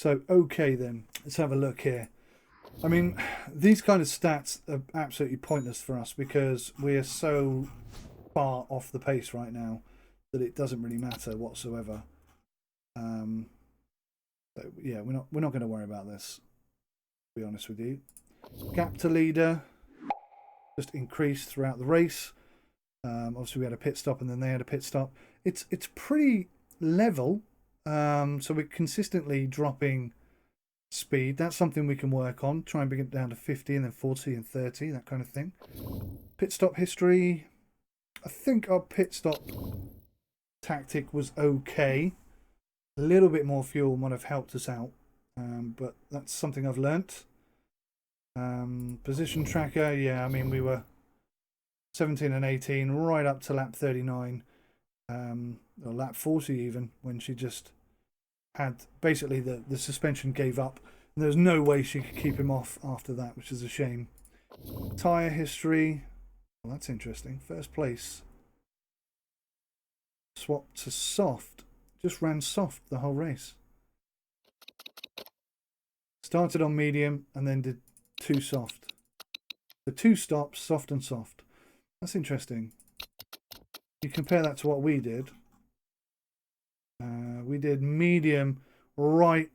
So, okay then, let's have a look here. I mean, these kind of stats are absolutely pointless for us because we're so far off the pace right now that it doesn't really matter whatsoever. So yeah, we're not going to worry about this. To be honest with you, gap to leader just increased throughout the race. Obviously, we had a pit stop and then they had a pit stop. It's pretty level. So we're consistently dropping speed. That's something we can work on. Try and bring it down to 50 and then 40 and 30, that kind of thing. Pit stop history. I think our pit stop tactic was okay. A little bit more fuel might have helped us out, but that's something I've learnt. Position tracker, yeah, I mean, we were 17 and 18 right up to lap 39, or lap 40 even, when she just had basically the suspension gave up and there was no way she could keep him off after that, which is a shame. Tyre history, well, that's interesting. First place, swapped to soft, just ran soft the whole race. Started on medium and then did 2 soft. The 2 stops, soft and soft. That's interesting. You compare that to what we did. We did medium right,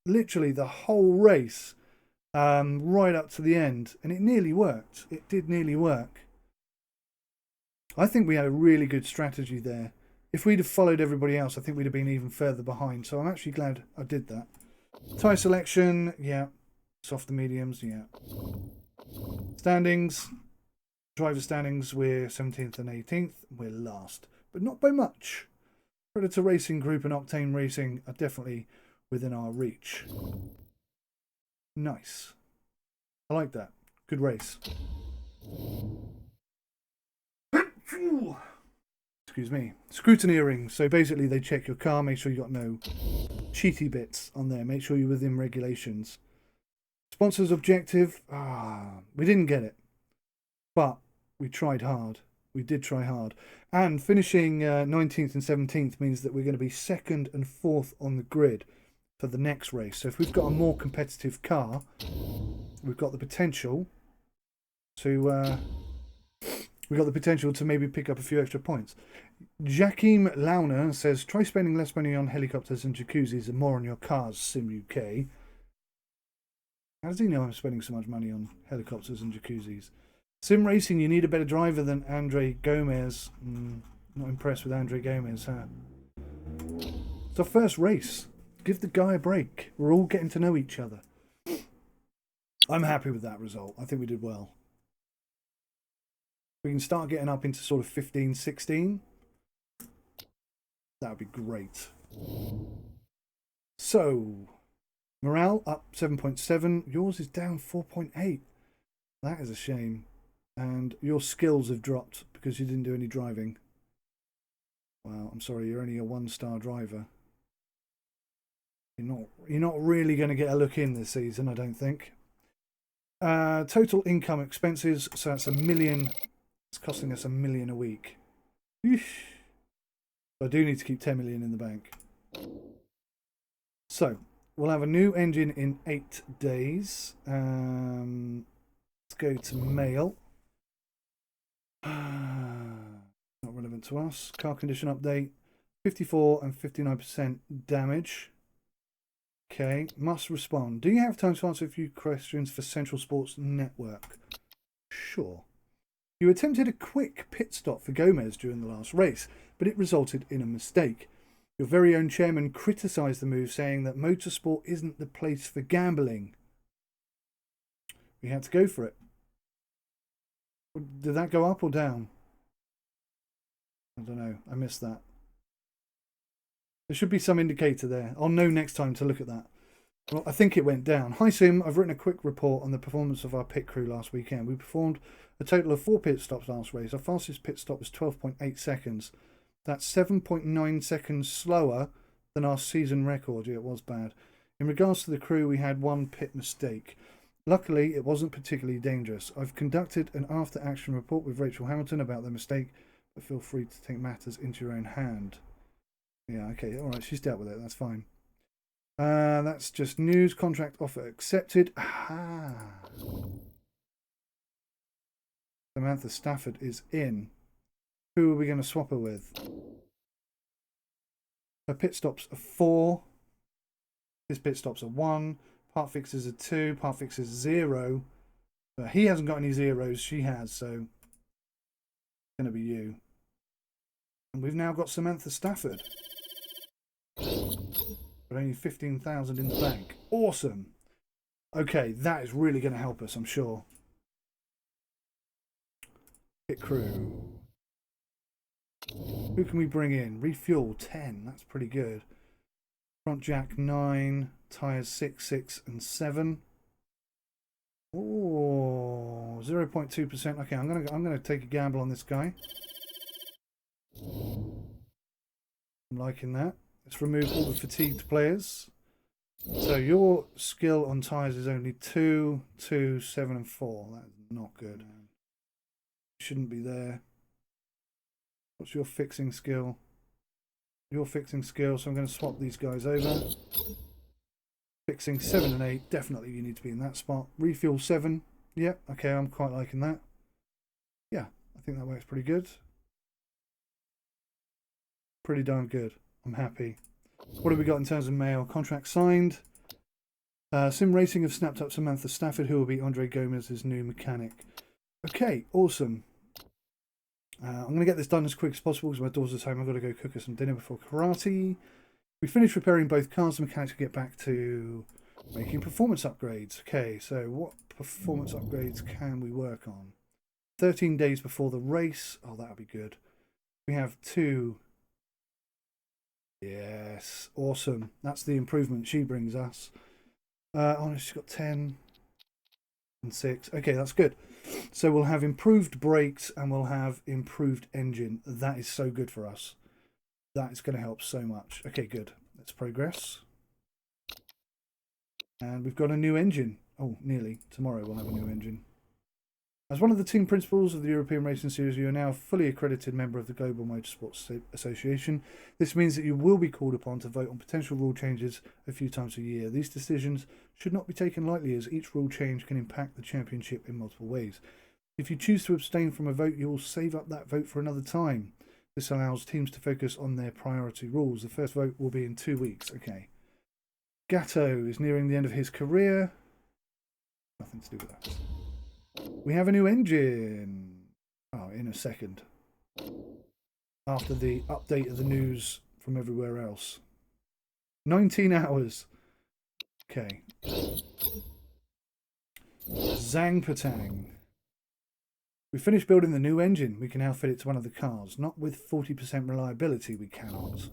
literally the whole race, right up to the end, and it nearly worked. It did nearly work. I think we had a really good strategy there. If we'd have followed everybody else, I think we'd have been even further behind. So I'm actually glad I did that. Tyre selection, yeah. Soft and mediums, yeah. Standings. Driver standings, we're 17th and 18th. We're last, but not by much. Predator Racing Group and Octane Racing are definitely within our reach. Nice. I like that. Good race. Excuse me. Scrutineering. So basically they check your car, make sure you got no cheaty bits on there, make sure you're within regulations. Sponsors objective. We didn't get it. But we tried hard. We did try hard. And finishing 19th and 17th means that we're going to be 2nd and 4th on the grid for the next race. So if we've got a more competitive car, we've got the potential to maybe pick up a few extra points. Jakim Launer says, try spending less money on helicopters and jacuzzis and more on your cars, Sim UK. How does he know I'm spending so much money on helicopters and jacuzzis? Sim Racing, you need a better driver than Andre Gomez. Not impressed with Andre Gomez, huh? It's our first race. Give the guy a break. We're all getting to know each other. I'm happy with that result. I think we did well. We can start getting up into sort of 15, 16. That would be great. So, morale up 7.7. Yours is down 4.8. That is a shame. And your skills have dropped because you didn't do any driving. Wow, I'm sorry, you're only a 1-star driver. You're not really going to get a look in this season, I don't think. Total income expenses, so that's $1 million. It's costing us $1 million a week. Eesh. I do need to keep 10 million in the bank. So we'll have a new engine in 8 days. Let's go to mail. Not relevant to us. Car condition update. 54 and 59% damage. Okay, must respond. Do you have time to answer a few questions for Central Sports Network? Sure. You attempted a quick pit stop for Gomez during the last race, but it resulted in a mistake. Your very own chairman criticised the move, saying that motorsport isn't the place for gambling. We had to go for it. Did that go up or down? I don't know. I missed that. There should be some indicator there. I'll know next time to look at that. Well, I think it went down. Hi Sim, I've written a quick report on the performance of our pit crew last weekend. We performed a total of 4 pit stops last race. Our fastest pit stop was 12.8 seconds. That's 7.9 seconds slower than our season record. Yeah, it was bad. In regards to the crew, we had 1 pit mistake. Luckily, it wasn't particularly dangerous. I've conducted an after-action report with Rachel Hamilton about the mistake, but feel free to take matters into your own hand. Yeah, okay, alright, she's dealt with it, that's fine. That's just news. Contract offer accepted. Aha. Samantha Stafford is in. Who are we going to swap her with? Her pit stops are 4. His pit stops are 1. Part fixes are 2. Part fixes 0. But he hasn't got any zeros. She has, so it's going to be you. And we've now got Samantha Stafford. But only 15,000 in the bank. Awesome. Okay, that is really going to help us, I'm sure. Pit crew. Who can we bring in? Refuel 10. That's pretty good. Front jack 9. Tires 6, 6, and 7. Oh, 0.2%. Okay, I'm gonna take a gamble on this guy. I'm liking that. Let's remove all the fatigued players. So your skill on tyres is only 2, 2, 7, and 4. That's not good. Shouldn't be there. What's your fixing skill? Your fixing skill, so I'm going to swap these guys over. Fixing 7 and 8, definitely you need to be in that spot. Refuel 7, yep, okay, I'm quite liking that. Yeah, I think that works pretty good. Pretty darn good. I'm happy. What have we got in terms of mail? Contract signed. Sim Racing have snapped up Samantha Stafford, who will be Andre Gomez's new mechanic. Okay, awesome. I'm going to get this done as quick as possible because my daughter's home. I've got to go cook her some dinner before karate. We finished repairing both cars. The mechanics will get back to making performance upgrades. Okay, so what performance upgrades can we work on? 13 days before the race. Oh, that would be good. We have 2. Yes, awesome. That's the improvement she brings us. Oh, she's got 10 and 6. Okay, that's good. So we'll have improved brakes and we'll have improved engine. That is so good for us. That is going to help so much. Okay, good. Let's progress. And we've got a new engine. Oh, nearly. Tomorrow we'll have a new engine. As one of the team principals of the European Racing Series, you are now a fully accredited member of the Global Motorsport Association. This means that you will be called upon to vote on potential rule changes a few times a year. These decisions should not be taken lightly, as each rule change can impact the championship in multiple ways. If you choose to abstain from a vote, you will save up that vote for another time. This allows teams to focus on their priority rules. The first vote will be in 2 weeks. Okay. Gatto is nearing the end of his career. Nothing to do with that. We have a new engine. Oh, in a second. After the update of the news from everywhere else. 19 hours. Okay. Zhang Patang. We finished building the new engine. We can now fit it to one of the cars. Not with 40% reliability, we cannot.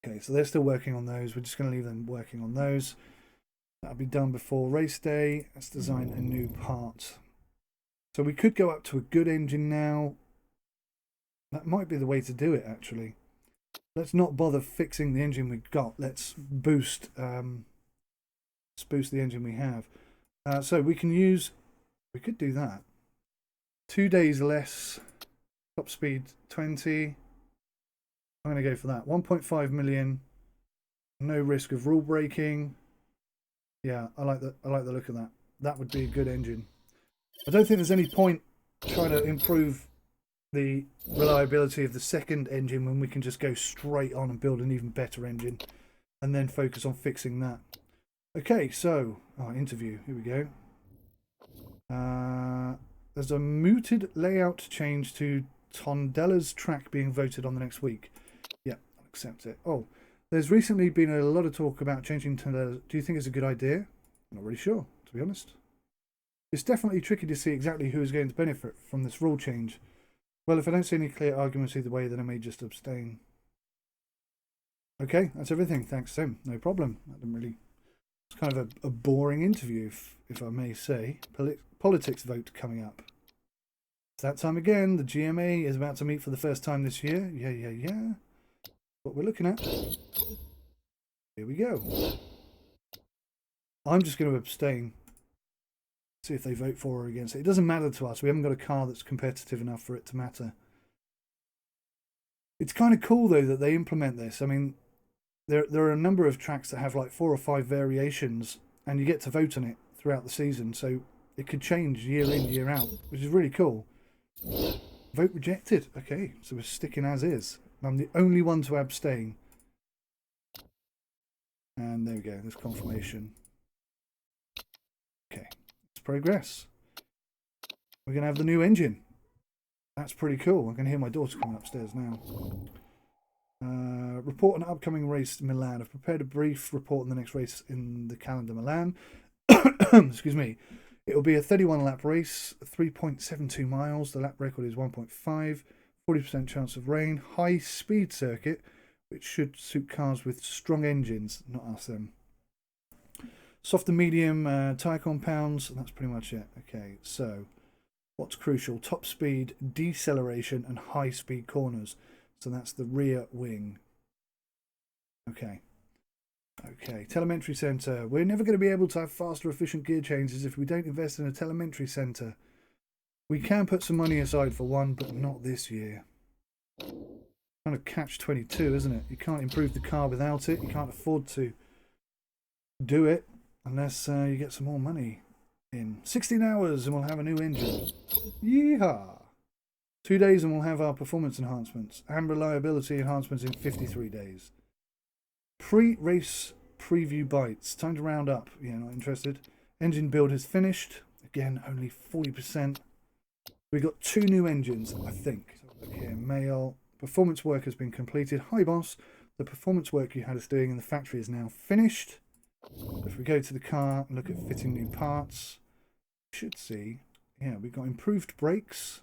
Okay, so they're still working on those. We're just going to leave them working on those. That'll be done before race day. Let's design a new part. So we could go up to a good engine now. That might be the way to do it, actually. Let's not bother fixing the engine we've got. Let's boost the engine we have. So we can use... We could do that. 2 days less. Top speed 20. I'm going to go for that. 1.5 million. No risk of rule breaking. Yeah, I like the look of that. That would be a good engine. I don't think there's any point trying to improve the reliability of the second engine when we can just go straight on and build an even better engine and then focus on fixing that. Okay, so interview. Here we go. There's a mooted layout change to Tondella's track being voted on the next week. Yeah, I'll accept it. Oh, there's recently been a lot of talk about changing Tondela. Do you think it's a good idea? I'm not really sure, to be honest. It's definitely tricky to see exactly who is going to benefit from this rule change. Well, if I don't see any clear arguments either way, then I may just abstain. Okay, that's everything. Thanks, Tim. No problem. I didn't really... It's kind of a boring interview, if I may say. Politics vote coming up. It's that time again. The GMA is about to meet for the first time this year. Yeah. What we're looking at. Here we go. I'm just going to abstain. See if they vote for or against it. It doesn't matter to us. We haven't got a car that's competitive enough for it to matter. It's kind of cool though that they implement this. I mean, there are a number of tracks that have like 4 or 5 variations, and you get to vote on it throughout the season. So it could change year in, year out, which is really cool. Vote rejected. Okay, so we're sticking as is. I'm the only one to abstain. And there we go. There's confirmation. Okay, let's progress. We're going to have the new engine. That's pretty cool. I can hear my daughter coming upstairs now. Report an upcoming race in Milan. I've prepared a brief report on the next race in the calendar Milan. Excuse me. It will be a 31 lap race, 3.72 miles. The lap record is 1.5. 40% chance of rain. High speed circuit, which should suit cars with strong engines, not us them. Soft and medium tyre compounds, and that's pretty much it. Okay, so what's crucial? Top speed, deceleration, and high speed corners. So that's the rear wing. Okay. Okay, telemetry center. We're never going to be able to have faster, efficient gear changes if we don't invest in a telemetry center. We can put some money aside for one, but not this year. Kind of catch-22, isn't it? You can't improve the car without it. You can't afford to do it unless you get some more money in. 16 hours and we'll have a new engine. Yeehaw! 2 days and we'll have our performance enhancements and reliability enhancements in 53 days. Pre-race preview bites. Time to round up. Yeah, not interested. Engine build has finished. Again, only 40%. We got 2 new engines, I think. So look here, mail. Performance work has been completed. Hi, boss. The performance work you had us doing in the factory is now finished. If we go to the car and look at fitting new parts, you should see, yeah, we've got improved brakes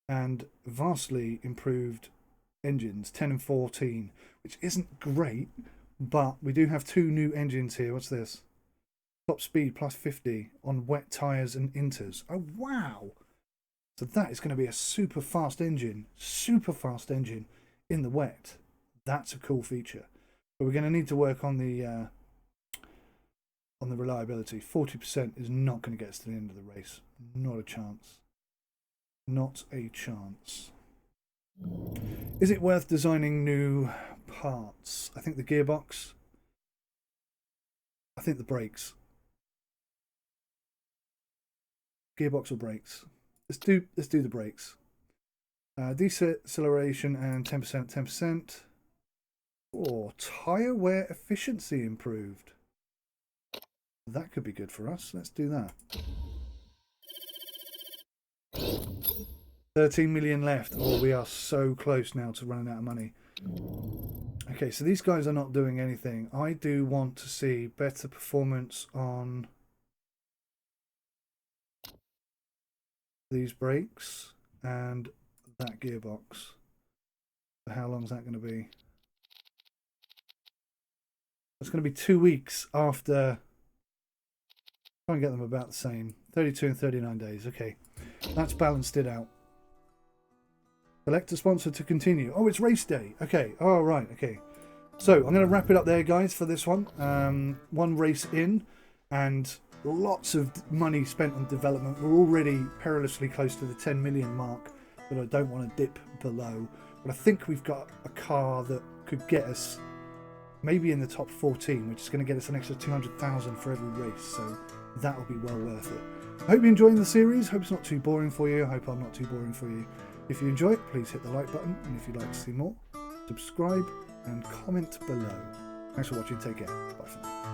and vastly improved engines, 10 and 14, which isn't great, but we do have 2 new engines here. What's this? Top speed plus 50 on wet tyres and inters. Oh, wow! So that is going to be a super fast engine in the wet. That's a cool feature. But we're going to need to work on the reliability. 40% is not going to get us to the end of the race. Not a chance. Not a chance. Is it worth designing new parts? I think the gearbox. I think the brakes. Gearbox or brakes? Let's do the brakes. Deceleration and 10%, 10%. Or tyre wear efficiency improved. That could be good for us. Let's do that. 13 million left. Oh, we are so close now to running out of money. Okay, so these guys are not doing anything. I do want to see better performance on these brakes and that gearbox. How long is that going to be? It's going to be 2 weeks after. Try and get them about the same. 32 and 39 days. Okay, that's balanced it out. Select a sponsor to continue. Oh, it's race day. Okay. Oh, right. Okay. So I'm going to wrap it up there, guys, for this one. One race in and lots of money spent on development. We're already perilously close to the 10 million mark that I don't want to dip below. But I think we've got a car that could get us maybe in the top 14, which is going to get us an extra 200,000 for every race. So that will be well worth it. I hope you're enjoying the series. Hope it's not too boring for you. I hope I'm not too boring for you. If you enjoy it, please hit the like button. And if you'd like to see more, subscribe and comment below. Thanks for watching. Take care. Bye for now.